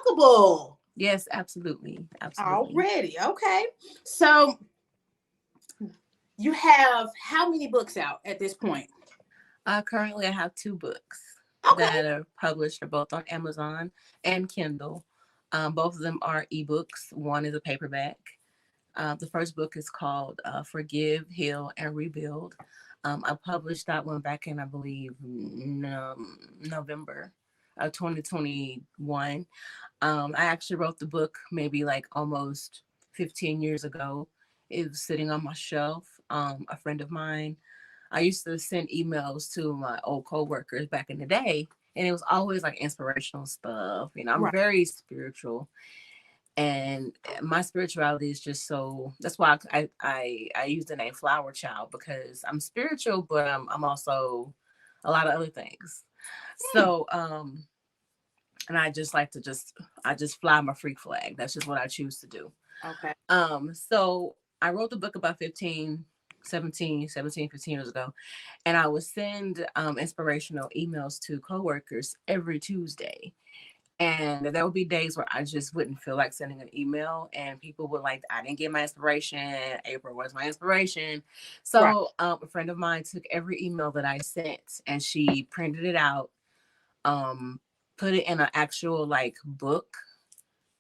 Remarkable. Yes, absolutely. Absolutely. Already. Okay. So you have how many books out at this point? Currently, I have two books Okay. that are published. They're both on Amazon and Kindle. Both of them are ebooks. One is a paperback. The first book is called Forgive, Heal, and Rebuild. I published that one back in, I believe, November of 2021. I actually wrote the book maybe like almost 15 years ago. It was sitting on my shelf. A friend of mine, I used to send emails to my old coworkers back in the day, and it was always like inspirational stuff. I'm Right. very spiritual, and my spirituality is just so. That's why I use the name Flower Child, because I'm spiritual, but I'm also a lot of other things. Hmm. So and I just fly my freak flag. That's just what I choose to do. Okay. So I wrote the book about 15 years ago, and I would send inspirational emails to coworkers every Tuesday. And there would be days where I just wouldn't feel like sending an email, and people would like, I didn't get my inspiration. April, was my inspiration? Right. So a friend of mine took every email that I sent and she printed it out, um, put it in an actual like book,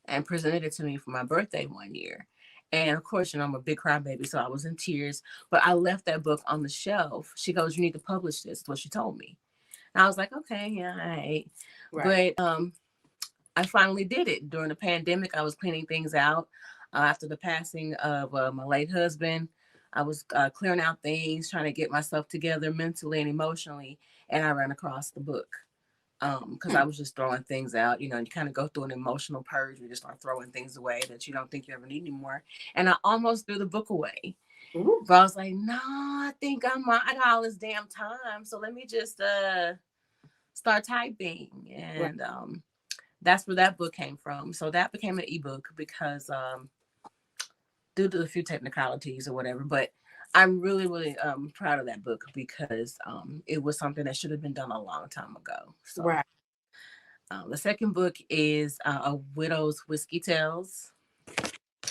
and presented it to me for my birthday one year. And of course, I'm a big crybaby, so I was in tears. But I left that book on the shelf. She goes, "You need to publish this." Is what she told me. And I was like, "Okay, yeah, all right." Right. But I finally did it during the pandemic. I was cleaning things out after the passing of my late husband. I was clearing out things, trying to get myself together mentally and emotionally, and I ran across the book because Hmm. I was just throwing things out. You kind of go through an emotional purge. You just start throwing things away that you don't think you ever need anymore. And I almost threw the book away, Ooh. but I was like, no, I got all this damn time, so let me just start typing. Right. And that's where that book came from. So that became an ebook because due to a few technicalities or whatever, but I'm really, really proud of that book because it was something that should have been done a long time ago. So Right. the second book is A Widow's Whiskey Tales,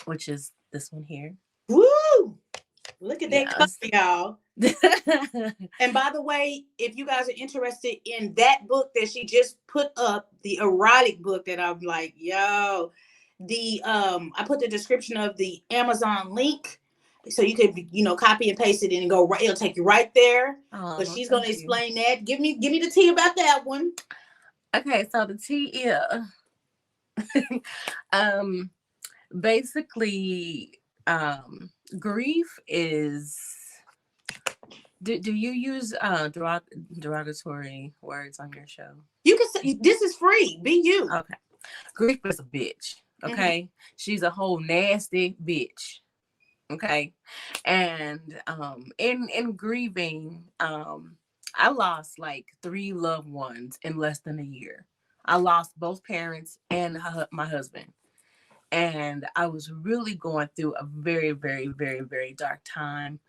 which is this one here. Woo! Look at that cover, Yes. y'all. And by the way, if you guys are interested in that book that she just put up, the erotic book that I'm like, yo, the I put the description of the Amazon link so you could copy and paste it and go right, it'll take you right there. But Oh, she's gonna thank you. explain that. Give me the tea about that one. Okay, so the tea is um basically grief is do you use derogatory words on your show? You can say this is free. Be you. Okay. Grief is a bitch. Hmm. Okay. She's a whole nasty bitch. Okay. And in grieving, I lost like three loved ones in less than a year. I lost both parents and my husband. And I was really going through a very, very, very, very dark time.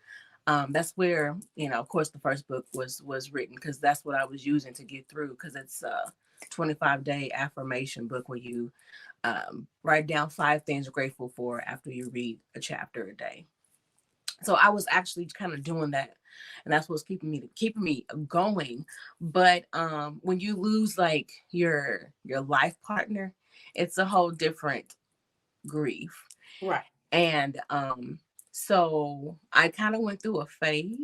That's where, of course, the first book was written, because that's what I was using to get through, because it's a 25-day affirmation book where you write down 5 things you're grateful for after you read a chapter a day. So I was actually kind of doing that, and that's what's keeping me going. But when you lose like your life partner, it's a whole different grief. Right. And so I kind of went through a phase,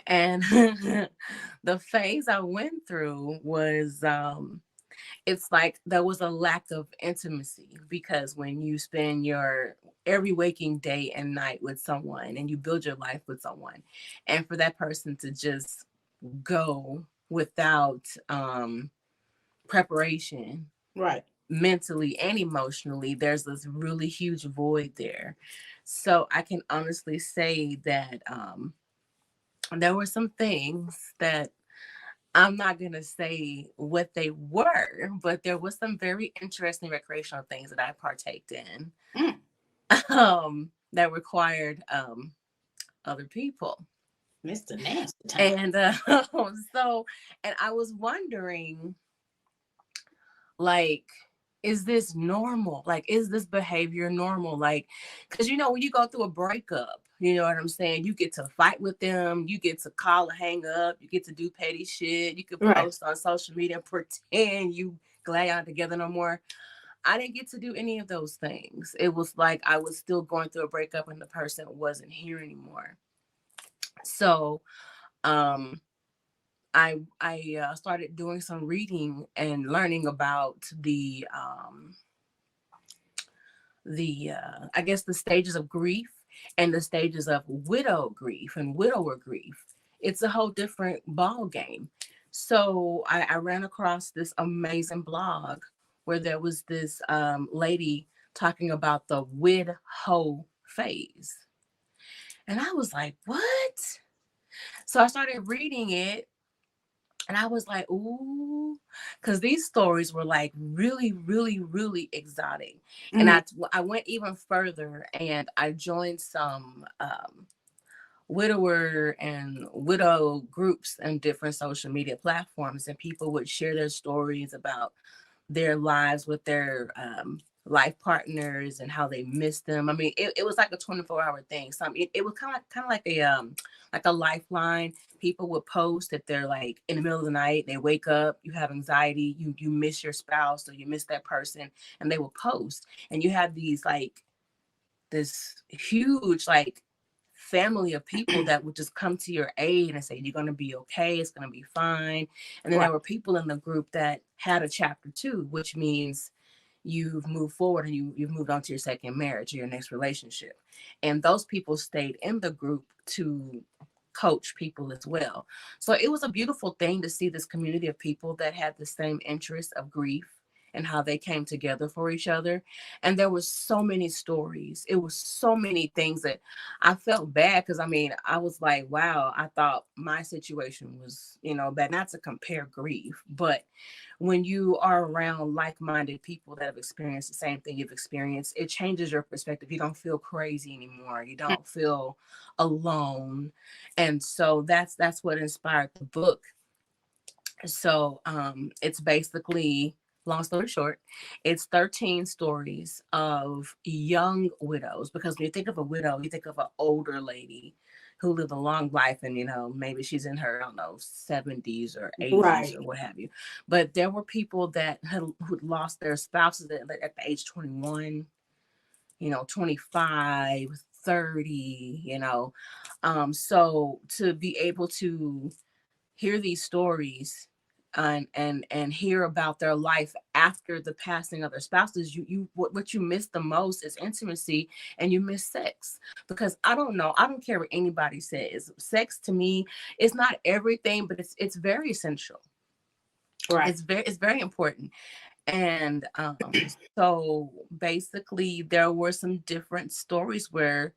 and the phase I went through was it's like there was a lack of intimacy, because when you spend your every waking day and night with someone and you build your life with someone, and for that person to just go without preparation, Right. mentally and emotionally, there's this really huge void there. So I can honestly say that there were some things that, I'm not going to say what they were, but there was some very interesting recreational things that I partaked in Mm. that required other people. Mr. Nasty Time. And so, and I was wondering, like, is this normal? Like, is this behavior normal? Like, because when you go through a breakup, you know what I'm saying? You get to fight with them, you get to call and hang up, you get to do petty shit, you can Right. post on social media and pretend you glad y'all together no more. I didn't get to do any of those things. It was like I was still going through a breakup and the person wasn't here anymore. So, um, I started doing some reading and learning about the I guess the stages of grief and the stages of widow grief and widower grief. It's a whole different ball game. So I ran across this amazing blog where there was this lady talking about the widow phase. And I was like, what? So I started reading it and I was like, ooh, because these stories were like really, really, really exotic. And Mm-hmm. I went even further and I joined some widower and widow groups and different social media platforms, and people would share their stories about their lives with their life partners and how they miss them. I mean, it was like a 24-hour thing. It was kind of like a lifeline. People would post if they're like in the middle of the night, they wake up, you have anxiety, you miss your spouse or you miss that person, and they will post. And you have these like this huge like family of people that would just come to your aid and say, you're going to be okay, it's going to be fine. And then Right. there were people in the group that had a chapter 2, which means you've moved forward and you've moved on to your second marriage or your next relationship. And those people stayed in the group to coach people as well. So it was a beautiful thing to see this community of people that had the same interest of grief and how they came together for each other. And there was so many stories. It was so many things that I felt bad because I mean, I was like, wow, I thought my situation was, bad. Not to compare grief, but when you are around like-minded people that have experienced the same thing you've experienced, it changes your perspective. You don't feel crazy anymore. You don't feel alone. And so that's what inspired the book. So it's basically, long story short, it's 13 stories of young widows, because when you think of a widow, you think of an older lady who lived a long life, and maybe she's in her, I don't know, 70s or 80s Right. or what have you. But there were people that who lost their spouses at the age 21, 25, 30, so to be able to hear these stories and hear about their life after the passing of their spouses, what you miss the most is intimacy, and you miss sex. Because I don't care what anybody says, sex to me is not everything, but it's very essential. Right. It's very important. And so basically there were some different stories where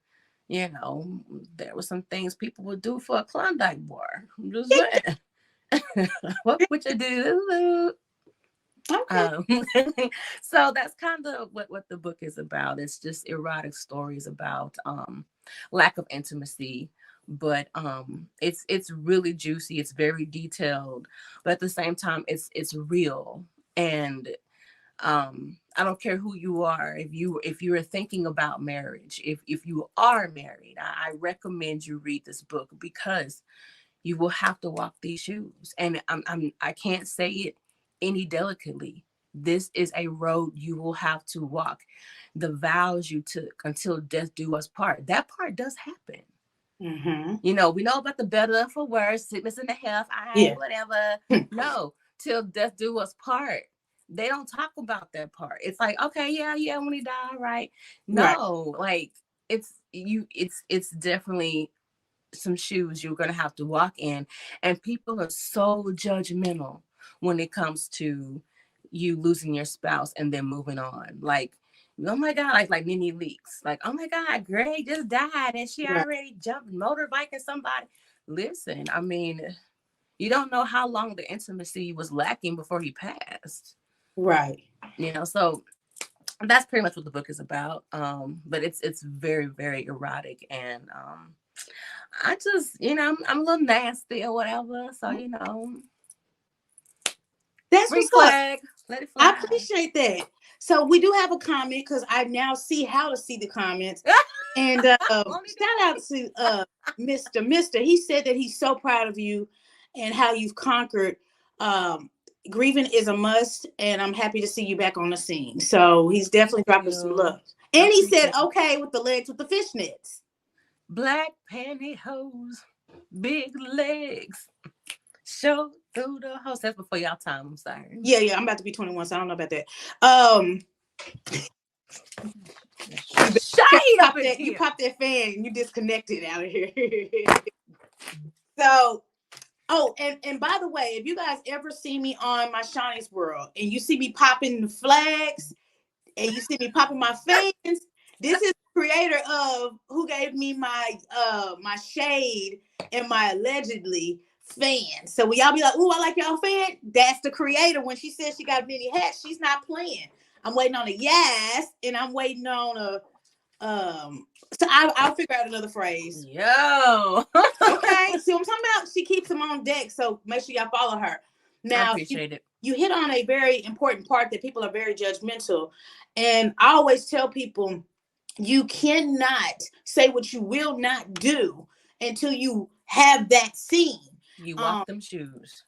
there were some things people would do for a Klondike bar. I'm just saying. What would you do? Okay. Um, so that's kind of what the book is about. It's just erotic stories about lack of intimacy, but it's really juicy. It's very detailed, but at the same time, it's real. And I don't care who you are. If you're thinking about marriage, if you are married, I recommend you read this book, because you will have to walk these shoes. And I can't say it any delicately. This is a road you will have to walk. The vows you took until death do us part. That part does happen. Mm-hmm. We know about the better for worse, sickness and the health, Yeah. whatever. No, till death do us part. They don't talk about that part. It's like, okay, yeah, when he died, right? Right. No, like it's definitely some shoes you're going to have to walk in. And people are so judgmental when it comes to you losing your spouse and then moving on. Like, oh my God, like Nene Leaks. Like, oh my God, Greg just died and she Right. already jumped motorbiking somebody. Listen, I mean, you don't know how long the intimacy was lacking before he passed. Right. So that's pretty much what the book is about. But it's very, very erotic, and I just, I'm a little nasty or whatever. So, That's green what's up. flag. Let it I fly. appreciate that. So we do have a comment because I now see how to see the comments. And Only shout out to Mr. He said that he's so proud of you and how you've conquered. Um, Grieving is a must, and I'm happy to see you back on the scene. So he's Thank definitely dropping some you. love. I And he said, appreciate it. okay, with the legs with the fishnets. Black pantyhose, big legs, show through the house. That's before y'all time. I'm sorry. Yeah, I'm about to be 21, so I don't know about that. Um, Shade up in you here. popped that fan and you disconnected out of here. So, oh, and by the way, if you guys ever see me on my Shaunie's World and you see me popping the flags and you see me popping my fans, this is the creator of who gave me my shade and my allegedly fan. So when y'all be like, "Ooh, I like y'all fan," that's the creator. When she says she got many hats, she's not playing. I'm waiting on a yes, and I'm waiting on a so I'll figure out another phrase. Yo. Okay. See what I'm talking about? She keeps them on deck. So make sure y'all follow her. I Now appreciate it. you hit on a very important part that people are very judgmental. And I always tell people you cannot say what you will not do until you have that seen. You walk them shoes.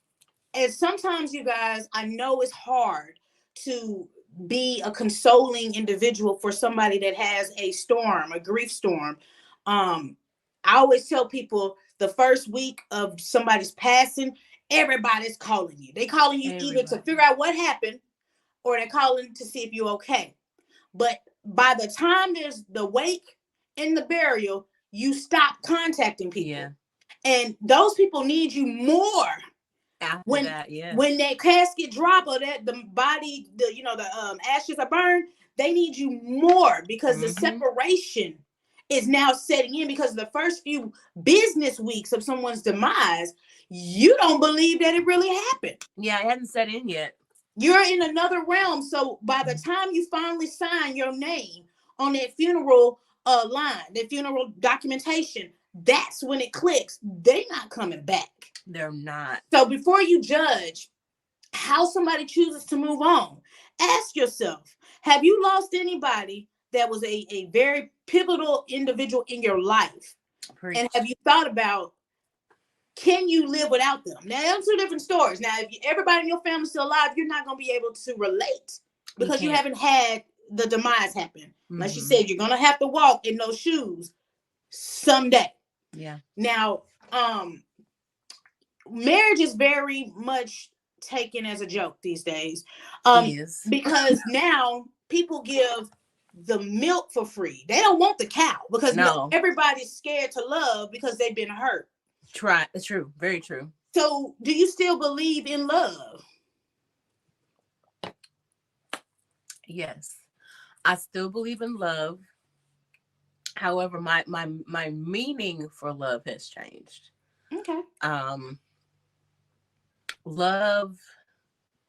And sometimes, you guys, I know it's hard to be a consoling individual for somebody that has a storm, a grief storm. I always tell people the first week of somebody's passing, everybody's calling you. They calling you either to figure out what happened or they're calling to see if you're okay. But by the time there's the wake and the burial, you stop contacting people. Yeah. And those people need you more after that, yeah. When that casket drop or that the body, the ashes are burned, they need you more because the separation is now setting in because the first few business weeks of someone's demise, you don't believe that it really happened. Yeah, it hasn't set in yet. You're in another realm. So by the time you finally sign your name on that funeral line, that funeral documentation, that's when it clicks. They're not coming back. They're not. So before you judge how somebody chooses to move on, ask yourself, have you lost anybody that was a very pivotal individual in your life? Preach. And have you thought about, can you live without them? Now, those are two different stories. Now, if everybody in your family is still alive, you're not going to be able to relate because you haven't had the demise happen. Like she said, you're going to have to walk in those shoes someday. Yeah. Now, marriage is very much taken as a joke these days. Because now people give the milk for free. They don't want the cow because everybody's scared to love because they've been hurt. True. Very true. So do you still believe in love? Yes. I still believe in love. However, my meaning for love has changed. Okay. Love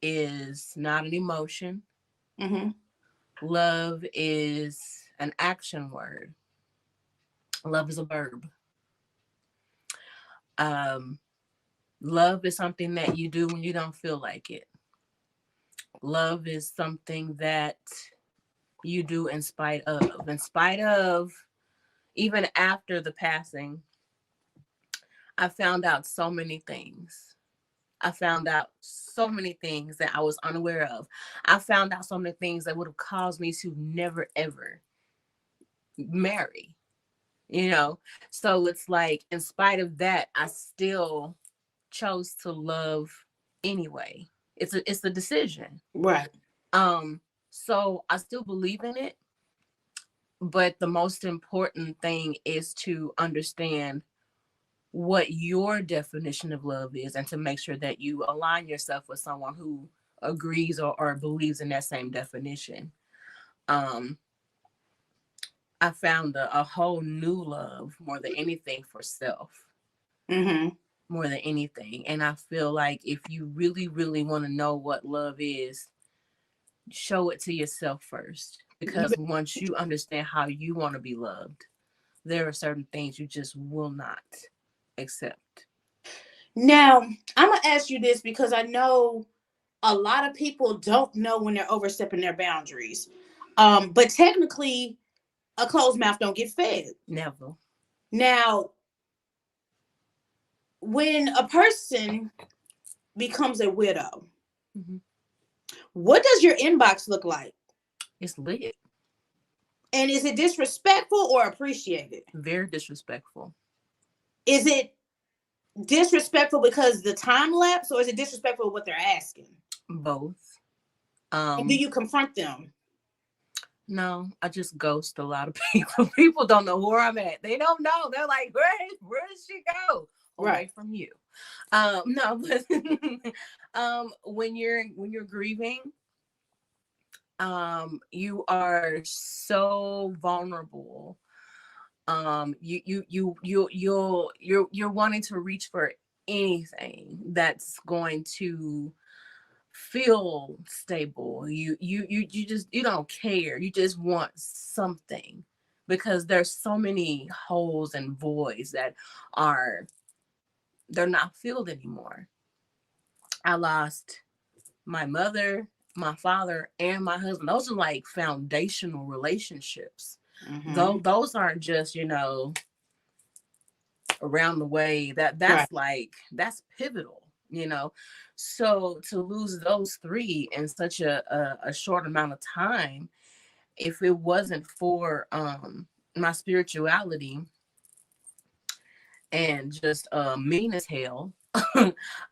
is not an emotion. Love is an action word. Love is a verb. Love is something that you do when you don't feel like it. Love is something that you do in spite of. In spite of, even after the passing, I found out so many things. I found out so many things that I was unaware of. I found out so many things that would have caused me to never, ever marry. So it's like, in spite of that, I still chose to love anyway. It's a decision. Right. So I still believe in it. But the most important thing is to understand what your definition of love is and to make sure that you align yourself with someone who agrees or believes in that same definition. I found a whole new love more than anything for self. More than anything. And I feel like if you really, really want to know what love is, show it to yourself first. Because once you understand how you want to be loved, there are certain things you just will not accept. Now, I'm going to ask you this because I know a lot of people don't know when they're overstepping their boundaries. But technically, a closed mouth don't get fed. Never. Now, when a person becomes a widow, Mm-hmm. what does your inbox look like? It's lit. And is it disrespectful or appreciated? Very disrespectful. Is it disrespectful because the time lapse, or is it disrespectful what they're asking? Both. And do you confront them? No, I just ghost a lot of people. People don't know where I'm at. They don't know. They're like, where did she go? Away from you. No, but when you're grieving, you are so vulnerable. You're wanting to reach for anything that's going to feel stable. You don't care. You just want something, because there's so many holes and voids that they're not filled anymore. I lost my mother, my father, and my husband. Those are like foundational relationships. Mm-hmm. Those aren't just, around the way. That's like, that's pivotal, so to lose those three in such a short amount of time, if it wasn't for my spirituality and just mean as hell,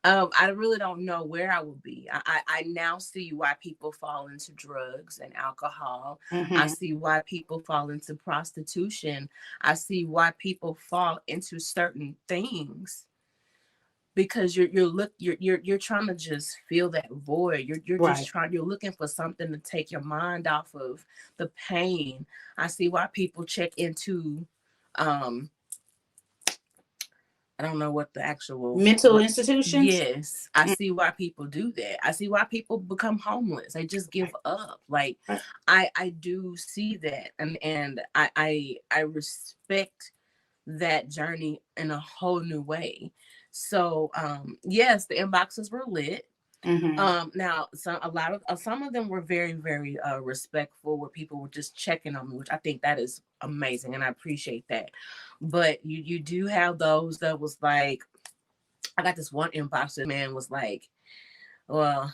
I really don't know where I would be. I now see why people fall into drugs and alcohol. Mm-hmm. I see why people fall into prostitution. I see why people fall into certain things, because you're trying to just fill that void. You're looking for something to take your mind off of the pain. I see why people check into I don't know what the actual mental institutions. Yes, I see why people do that. I see why people become homeless. They just give up. Like, I do see that, and I respect that journey in a whole new way. So yes, the inboxes were lit. Mm-hmm. Now some of them were very, very respectful, where people were just checking on me, which I think that is amazing, and I appreciate that. But you do have those that was like, I got this one inbox that man was like, well,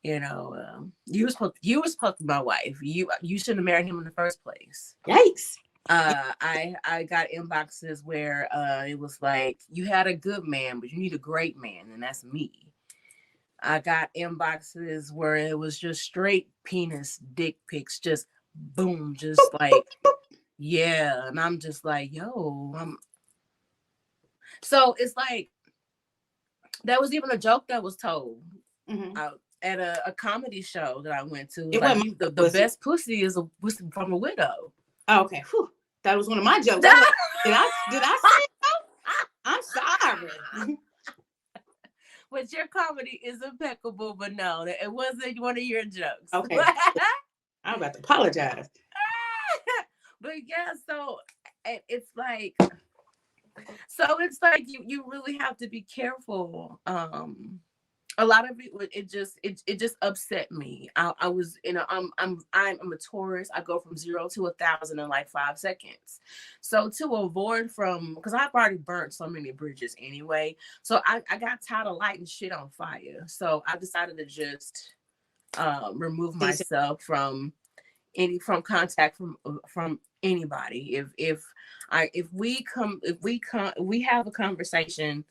you were supposed to be my wife. You shouldn't have married him in the first place. Yikes. I got inboxes where it was like, you had a good man, but you need a great man, and that's me. I got inboxes where it was just straight penis dick pics, just boom, just like, yeah. And I'm just like, yo, so it's like, there was even a joke that was told at a comedy show that I went to. It was like, the best pussy is from a widow. Oh, okay. Whew. That was one of my jokes. Did I say so? I'm sorry. But your comedy is impeccable, but no, it wasn't one of your jokes. Okay. I'm about to apologize. But yeah, so it's like, you really have to be careful. A lot of it just upset me. I was I'm a Taurus. I go from 0 to 1,000 in like 5 seconds. So to avoid because I've already burnt so many bridges anyway. So I got tired of lighting shit on fire. So I decided to just remove myself from contact from anybody. If we have a conversation,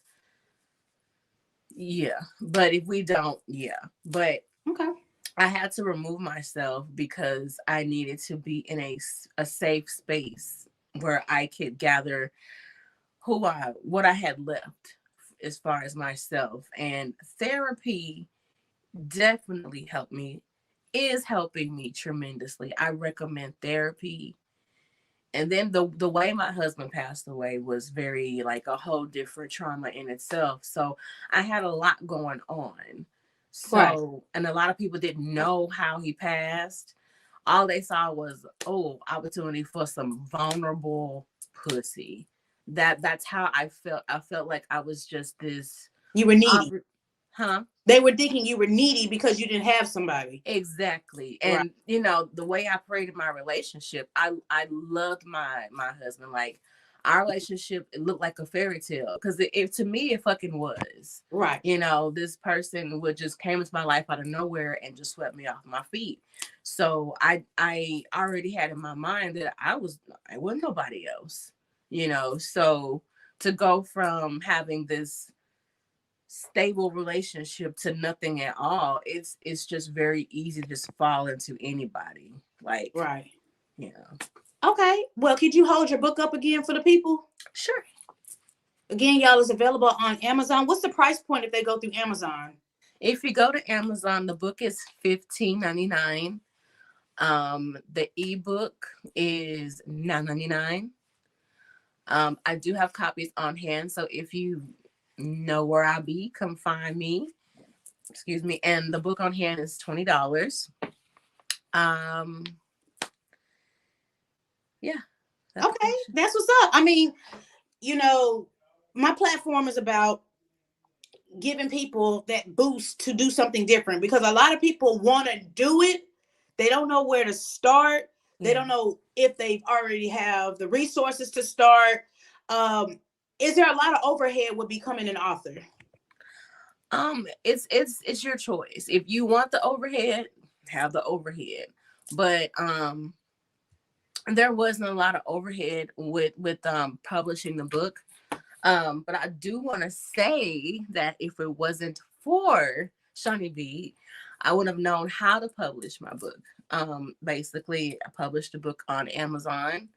yeah, but if we don't, yeah. But okay, I had to remove myself because I needed to be in a safe space where I could gather what I had left as far as myself. And therapy definitely is helping me tremendously. I recommend therapy. And then the way my husband passed away was very, like, a whole different trauma in itself. So I had a lot going on. So, and a lot of people didn't know how he passed. All they saw was, opportunity for some vulnerable pussy. That's how I felt. I felt like I was just this. You were needy. Huh? They were thinking you were needy because you didn't have somebody. Exactly. Right. And the way I prayed in my relationship, I loved my husband. Like, our relationship, it looked like a fairy tale, because to me it fucking was. Right. This person would just came into my life out of nowhere and just swept me off my feet. So I already had in my mind that I wasn't nobody else. So to go from having this stable relationship to nothing at all, it's just very easy to just fall into anybody. Like, right. you know. Okay. Well, could you hold your book up again for the people? Sure. Again, y'all, is available on Amazon. What's the price point if they go through Amazon? If you go to Amazon, the book is $15.99. The ebook is $9.99. I do have copies on hand, so if you know where I'll be, come find me. Excuse me. And the book on hand is $20. Um, yeah. Okay, that's what's up. I mean, my platform is about giving people that boost to do something different, because a lot of people want to do it. They don't know where to start. They don't know if they already have the resources to start. Is there a lot of overhead with becoming an author? It's your choice. If you want the overhead, have the overhead. But there wasn't a lot of overhead with publishing the book. But I do want to say that if it wasn't for Shaunie B, I would have known how to publish my book. Basically, I published the book on Amazon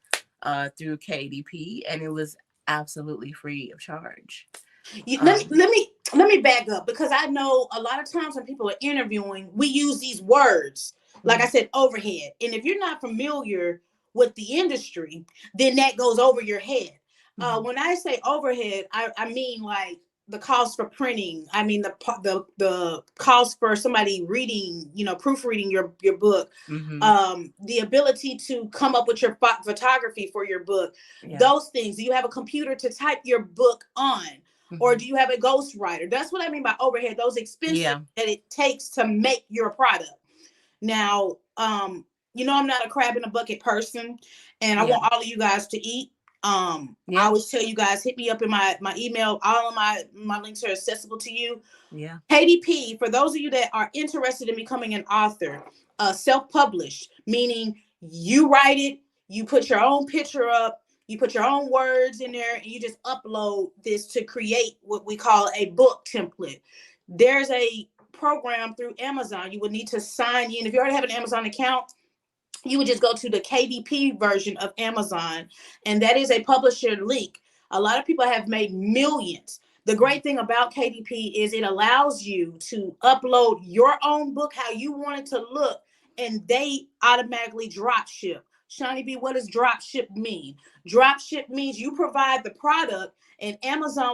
through KDP, and it was absolutely free of charge. Let me back up, because I know a lot of times when people are interviewing, we use these words, like I said, overhead. And if you're not familiar with the industry, then that goes over your head. When I say overhead, I mean like the cost for printing. I mean the cost for somebody reading, proofreading your book. The ability to come up with your photography for your book. Yeah. Those things. Do you have a computer to type your book on? Or do you have a ghostwriter? That's what I mean by overhead. Those expenses that it takes to make your product. Now, I'm not a crab in a bucket person, and I want all of you guys to eat. I always tell you guys, hit me up in my email. All of my links are accessible to you. Yeah. KDP, for those of you that are interested in becoming an author, self-published, meaning you write it, you put your own picture up, you put your own words in there, and you just upload this to create what we call a book template. There's a program through Amazon. You would need to sign in. If you already have an Amazon account, you would just go to the KDP version of Amazon, and that is a publisher link. A lot of people have made millions. The great thing about KDP is it allows you to upload your own book how you want it to look, and they automatically drop ship. Shaunie B, what does drop ship mean? Drop ship means you provide the product and Amazon